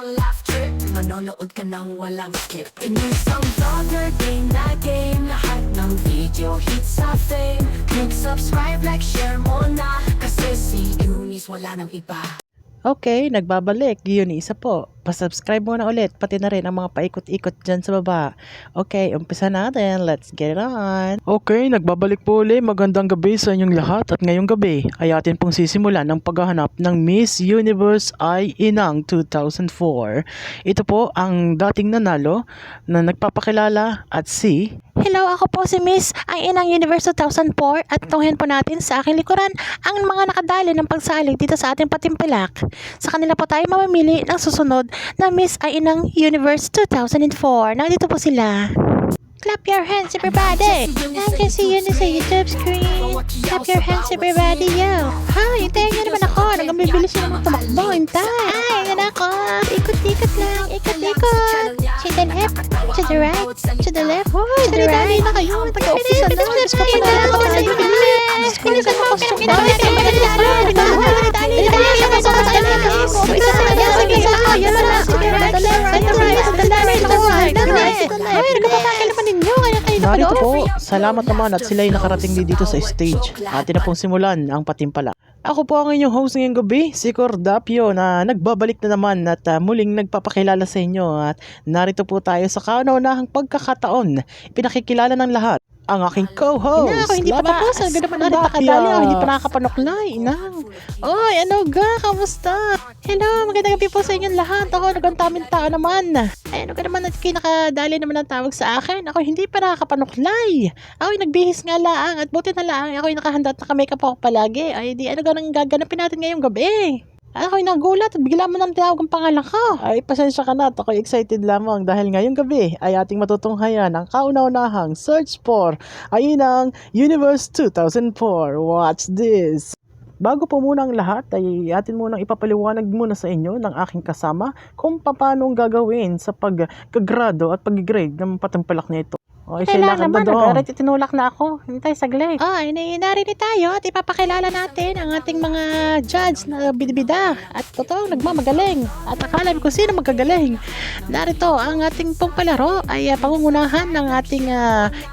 Walang laugh trip, manonood ka ng walang skip. Inisang vlogger, game na game. Lahat ng video hits sa fame. Click subscribe, like, share mo na. Kasi si Eunice wala nang iba. Okay, nagbabalik. Yun, isa po. Pa-subscribe muna ulit, pati na rin ang mga paikot-ikot dyan sa baba. Okay, umpisa natin. Let's get it on. Okay, nagbabalik po ulit. Magandang gabi sa inyong lahat at ngayong gabi ay atin pong sisimulan ang paghahanap ng Miss Universe ay Inang 2004. Ito po ang dating nanalo na nagpapakilala at si... Hello, ako po si Miss ang Inang Universe 2004 at tunghin po natin sa aking likuran ang mga nakadali ng pagsalig dito sa ating patimpilak. Sa kanila po tayo mamimili ng susunod na Miss ang Inang Universe 2004. Nandito po sila. Clap your hands everybody! I can see you sa YouTube screen. Clap your hands everybody, yo! Hi, hintayin niyo naman ako. Nagamibilis na naman tumakbo. Hintay! Ay, yan ako! Ikot-ikot lang. Ikot-ikot! To the left, to the right, to the left, to the right. Na kayo. Taga-office na. Diyos ko pa na ako sa bilis. Diyos ko na sa costume na. Narito po, salamat naman at sila'y nakarating din dito sa stage. Atin na pong simulan ang patimpala. Ako po ang inyong host ngayong gabi, si Cordapio na nagbabalik na naman at muling nagpapakilala sa inyo at narito po tayo sa kauna-unahang pagkakataon. Pinakikilala ng lahat ang aking co-host. Ako hindi pa tapos. Ang ganda pa na rin nakadali. Hindi pa nakakapanuklay. Inang. Oy, ano ga? Kamusta? Hello, magandang gabi po sa inyong lahat. Ako, nagantaming tao naman. Ay, ano ka naman at nakadali naman ang tawag sa akin. Ako hindi pa nakakapanuklay. Ako'y nagbihis nga laang at buti na laang. Ako'y nakahanda at naka-makeup ako palagi. Ay, di ano ganang gaganapin natin ngayong gabi. Ako'y nagulat at bigla mo nang tinawag ang pangalan ko. Ay, pasensya ka na at ako'y excited lamang dahil ngayong gabi ay ating matutunghayan ang kauna-unahang search for ay Inang Universe 2004. Watch this! Bago po muna ang lahat ay atin munang ipapaliwanag muna sa inyo ng aking kasama kung paano gagawin sa pagkagrado at pag-grade ng patimpalak na ito. Okay, Kailangan naman, doon. nag-arit tinulak na ako. Hintay saglit. Narinig tayo at ipapakilala natin ang ating mga judge na bidibida. At totoo, nagmamagaling. At akala ko sino magkagaling. Narito, ang ating pong palaro ay pangungunahan ng ating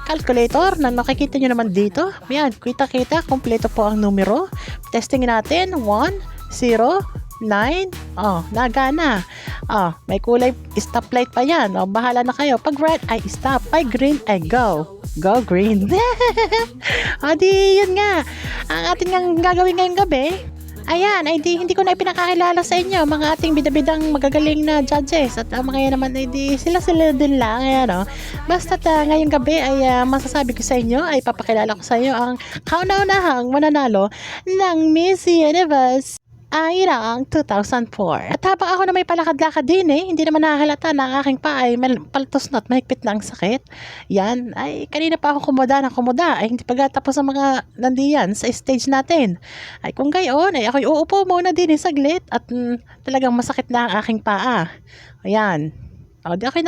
calculator na nakikita nyo naman dito. Yan, kita-kita, kompleto po ang numero. Testingin natin, 1, 0, 9, nagana. May kulay stoplight pa yan. Bahala na kayo. Pag red ay stop, pag green ay go. Go green. Di yun nga. Ang ating gagawin ngayong gabi, ayan, ay hindi ko na ipinakakilala sa inyo mga ating bidabidang magagaling na judges at mga yan naman ay sila din lang, ayan, basta ngayong gabi ay masasabi ko sa inyo ay papakilala ko sa inyo ang kauna-unahang mananalo ng Miss Universe ay Inang 2004. At habang ako na may palakad-lakad din hindi naman nahahalata na ang aking paa ay paltos na at mahigpit na ang sakit. Yan, ay kanina pa ako kumoda, ay hindi pa tapos ang mga nandiyan sa stage natin. Ay kung gayon, ay ako'y uupo muna din saglit at talagang masakit na ang aking paa. Ayan. Di ako'y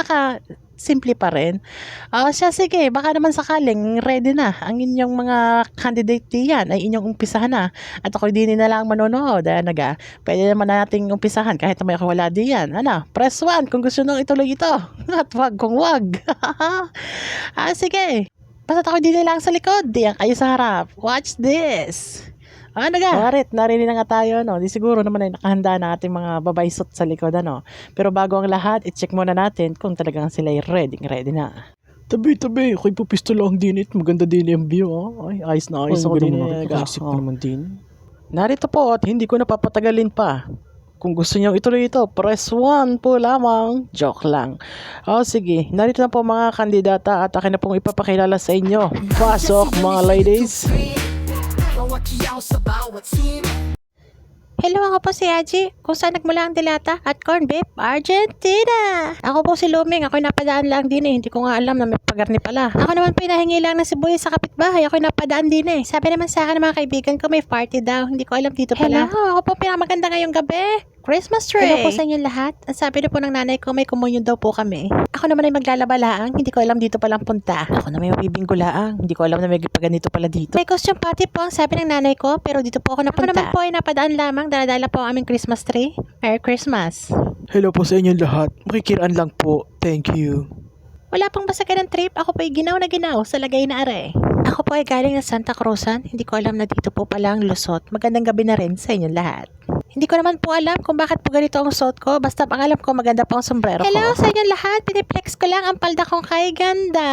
simple pa rin. Siya, sige, baka naman sakaling ready na ang inyong mga candidate diyan ay inyong umpisahan na. At ako din na lang manonood. Pwede naman nating umpisahan kahit na may ako wala diyan. Press 1 kung gusto nung ituloy ito. At wag kung wag. Sige. Basta ako din lang sa likod. Diyan kayo sa harap. Watch this. Warit, narinig na nga tayo, Di siguro naman ay nakahanda na ating mga babaysot sa likod, Pero bago ang lahat, i-check muna natin kung talagang sila ay ready na. Tabi, ako'y pupisto lang din it. Maganda din yung view, Ay, ayos na ayos ako din. Nakasip ko naman din. Narito po at hindi ko napapatagalin pa. Kung gusto niyo ituloy ito, press 1 po lamang. Joke lang. Sige. Narito na po mga kandidata at akin na pong ipapakilala sa inyo. Pasok mga ladies. Hello, ako po si Aji, kung saan nagmula ang dilata at corn beef, Argentina. Ako po si Luming, ako'y napadaan lang din hindi ko nga alam na may pagarni pala. Ako naman pinahingi lang ng sibuyas sa kapitbahay, ako'y napadaan din Sabi naman sa akin ng mga kaibigan ko may party daw, hindi ko alam dito pala. Hello, ako po pinamaganda ngayong gabi. Christmas tree! Hello po sa inyo lahat. Ang sabi na po ng nanay ko, may komunyon daw po kami. Ako naman ay maglalaba laang, hindi ko alam dito palang punta. Ako na may mabibinggo laang, hindi ko alam na may paganito pala dito. May costume party po ang sabi ng nanay ko, pero dito po ako napunta. Ako naman po ay napadaan lamang, daladala po ang aming Christmas tree. Merry Christmas! Hello po sa inyong lahat. Makikiraan lang po. Thank you. Wala pang basagan ng trip, ako po ay ginaw na ginaw sa lagay na are. Ako po ay galing ng Santa Cruzan, hindi ko alam na dito po pala ang Lusot. Magandang gabi na rin sa inyong lahat. Hindi ko naman po alam kung bakit po ganito ang suot ko, basta ang alam ko maganda po ang sombrero ko. Hello sa inyong lahat, piniplex ko lang ang palda kong kay ganda.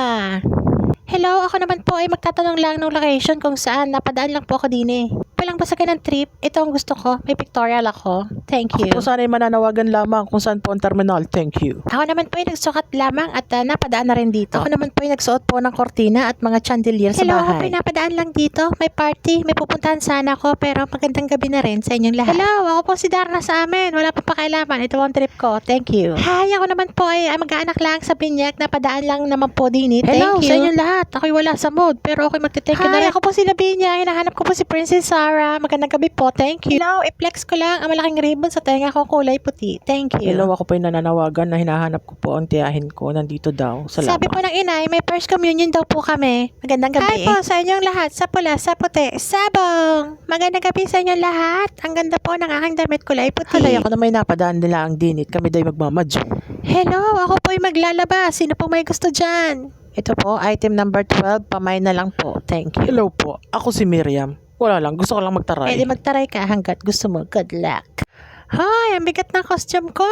Hello, ako naman po ay magtatanong lang ng location kung saan, napadaan lang po ako din eh. Walang basagan ng trip, ito ang gusto ko, may pictorial ako. Thank you. Ako po sana ay mananawagan lamang kung saan po ang terminal. Thank you. Ako naman po ay nagsukat lamang at napadaan na rin dito. Ako naman po ay nagsuot po ng kortina at mga chandelier sa bahay. Hello, ako po ay napadaan lang dito. May party, may pupuntahan sana ako pero magandang gabi na rin sa inyong lahat. Hello, ako po si Darna sa amin. Wala pa pakialaman. Ito ang trip ko. Thank you. Hi, ako naman po ay mag-aanak lang sa Binyak. Napadaan lang naman po din. Thank Hello you. sa inyong lahat. Ako'y wala sa mood pero ako'y magte-thank you na Hi, rin. ako po si Lavinia. Hinahanap ko po si Princess Sarah. Magandang gabi po. Thank you. Hello, i-flex ko lang ang malaking ribbon sa tenga ko kulay puti. Thank you. Hello, ako po ay nananawagan na hinahanap ko po ang tiyahin ko. Nandito daw. Salamat. Sabi po ng inay, may first communion daw po kami. Magandang gabi. Hi po sa inyong lahat. Sa pula, sa puti, sabong. Magandang gabi sa inyong lahat. Ang ganda po ng aking damit kulay puti. Halay ako na may napadaan nila ang dinit. Kami daw magmamadyo. Hello, ako po ay maglalaba. Sino po may gusto dyan? Ito po, item number 12. Pamay na lang po. Thank you. Hello po. Ako si Miriam. Wala lang. Gusto ko lang magtaray. Pwede magtaray ka hanggat gusto mo. Good luck. Hi, ang bigat ng costume ko.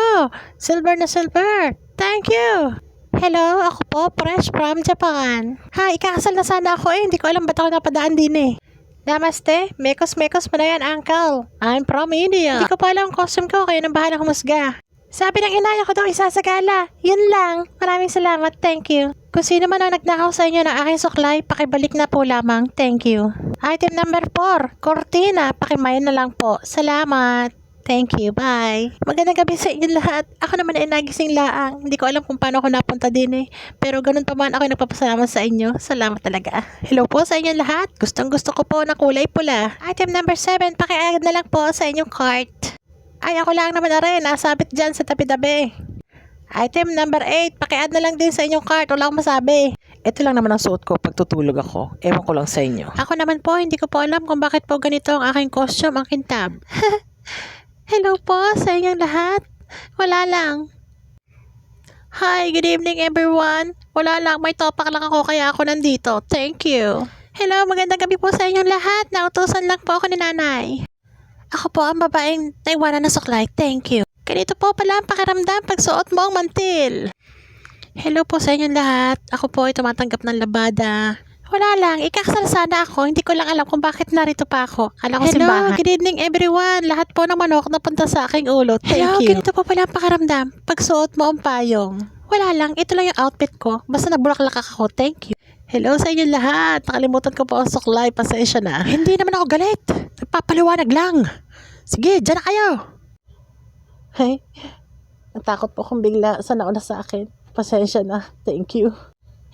Silver na silver. Thank you. Hello, ako po, fresh from Japan. Hi, ikakasal na sana ako eh. Hindi ko alam ba't ako napadaan din eh. Namaste. Mekos-mekos mo na yan, uncle. I'm from India. Hindi ko pa alam ang costume ko, kaya nang bahala humusga. Sabi ng inay ako daw isasagala. Yun lang. Maraming salamat. Thank you. Kung sino man ang nagnakaw sa inyo ng aking suklay, pakibalik na po lamang. Thank you. Item number 4. Cortina. Pakimayan na lang po. Salamat. Thank you. Bye. Magandang gabi sa inyo lahat. Ako naman ay nagising laang. Hindi ko alam kung paano ako napunta din eh. Pero ganun pa man ako nagpapasalamat sa inyo. Salamat talaga. Hello po sa inyo lahat. Gustong gusto ko po na kulay pula. Item number 7. Pakiagad na lang po sa inyong cart. Ay, ako lang naman na rin. Nasabit dyan sa tabi-tabi. Item number 8. Pakiadd na lang din sa inyong cart. Wala akong masabi. Ito lang naman ang suot ko pag tutulog ako. Ewan ko lang sa inyo. Ako naman po, hindi ko po alam kung bakit po ganito ang aking costume, ang kintab. Hello po sa inyong lahat. Wala lang. Hi, good evening everyone. Wala lang, may topak lang ako kaya ako nandito. Thank you. Hello, magandang gabi po sa inyong lahat. Nautusan lang po ako ni nanay. Ako po ang babaeng Taiwanan na suklay. Thank you. Ganito po pala ang pakiramdam pag suot mo ang mantil. Hello po sa inyong lahat. Ako po ay tumatanggap ng labada. Wala lang, ikakasal sana ako. Hindi ko lang alam kung bakit narito pa ako. Kala ko simbahan. Hello, good evening everyone. Lahat po ng manok napunta sa aking ulo. Thank you. Ganito po pala ang pakiramdam pag suot mo ang payong. Wala lang, ito lang yung outfit ko. Basta nagbulaklak ako. Thank you. Hello sa inyong lahat. Nakalimutan ko po ang suklay. Pasensya na. Hindi naman ako galit. Nagpapaliwanag lang. Sige, dyan na kayo. Hey, natakot po kung bigla sa nauna sa akin. Pasensya na. Thank you.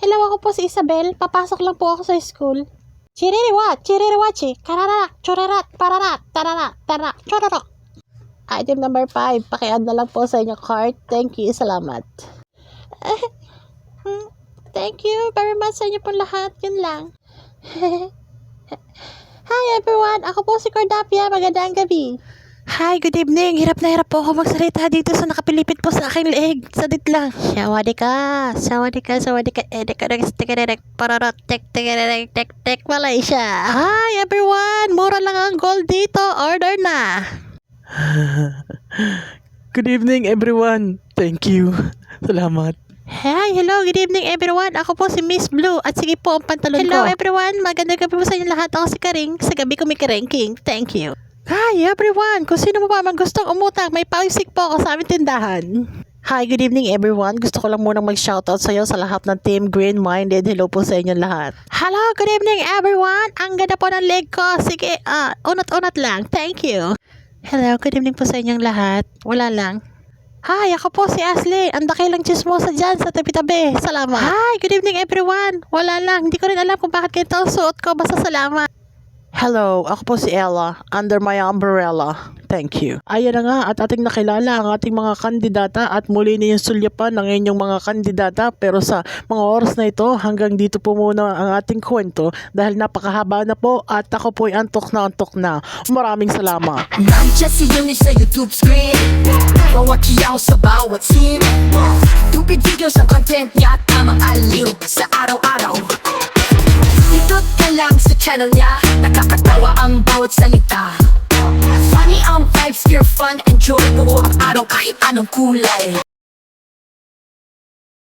Hello, ako po si Isabel. Papasok lang po ako sa school. Chiririwachi, kararak, churarat, pararat, tararat, tarak, churarok. Item number 5. Pakiadd na lang po sa inyong cart. Thank you. Salamat. Thank you very much sa inyo po lahat. Yun lang. Hi everyone. Ako po si Cordapia. Magandang gabi. Hi, good evening. Hirap na hirap po ako magsalita dito sa nakapilipit po sa aking leeg. Sadit lang. Sawadika, edeka, pararot, tek, Malaysia. Hi everyone. Mura lang ang gold dito. Order na. Good evening everyone. Thank you. Salamat. Hi, hello, good evening everyone. Ako po si Miss Blue at sige po ang pantalon ko. Hello everyone, magandang gabi po sa inyo lahat. Ako si Karing, sa gabi ko may karenking. Thank you. Hi everyone, kung sino mo pa man gustong umutang, may pawisik po ako sa aming tindahan. Hi, good evening everyone. Gusto ko lang munang mag-shoutout sa iyo sa lahat ng Team Green Minded. Hello po sa inyo lahat. Hello, good evening everyone. Ang ganda po ng leg ko. Sige, unat-unat lang. Thank you. Hello, good evening po sa inyong lahat. Wala lang. Hi, ako po si Ashley. Ang dakilang chismosa dyan sa tabi-tabi. Salamat. Hi, good evening everyone. Wala lang. Hindi ko rin alam kung bakit ganito ang suot ko. Basta salamat. Hello, ako po si Ella. Under my umbrella. Thank you. Ayan na nga at ating nakilala ang ating mga kandidata at muli na yung sulyapan ng inyong mga kandidata, pero sa mga oras na ito hanggang dito po muna ang ating kwento dahil napakahaba na po at ako po'y antok na. Maraming salamat. Nandiyan si Yuni sa YouTube screen, bawat kiyaw sa bawat scene, tupid videos ang content niya, tamang aliw sa araw-araw. Itot ka lang sa channel niya, nakakatawa ang bawat salita. Funny ang vibes, pure fun, enjoy buo ang araw kahit anong kulay.